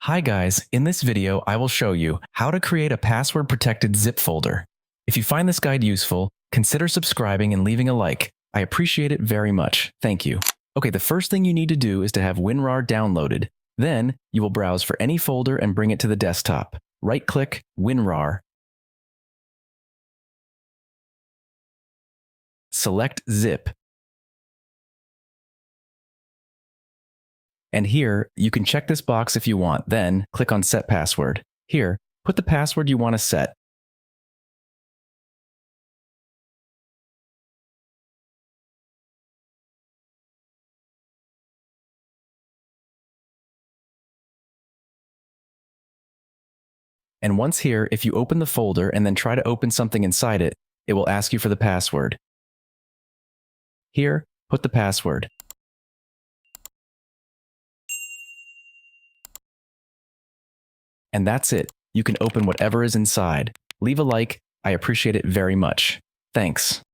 Hi guys, in this video I will show you how to create a password-protected zip folder. If you find this guide useful, consider subscribing and leaving a like. I appreciate it very much. Thank you. Okay, the first thing you need to do is to have WinRAR downloaded. Then, you will browse for any folder and bring it to the desktop. Right-click WinRAR. Select Zip. And here, you can check this box if you want, then click on Set Password. Here, put the password you want to set. And once here, if you open the folder and then try to open something inside it, it will ask you for the password. Here, put the password. And that's it. You can open whatever is inside. Leave a like. I appreciate it very much. Thanks.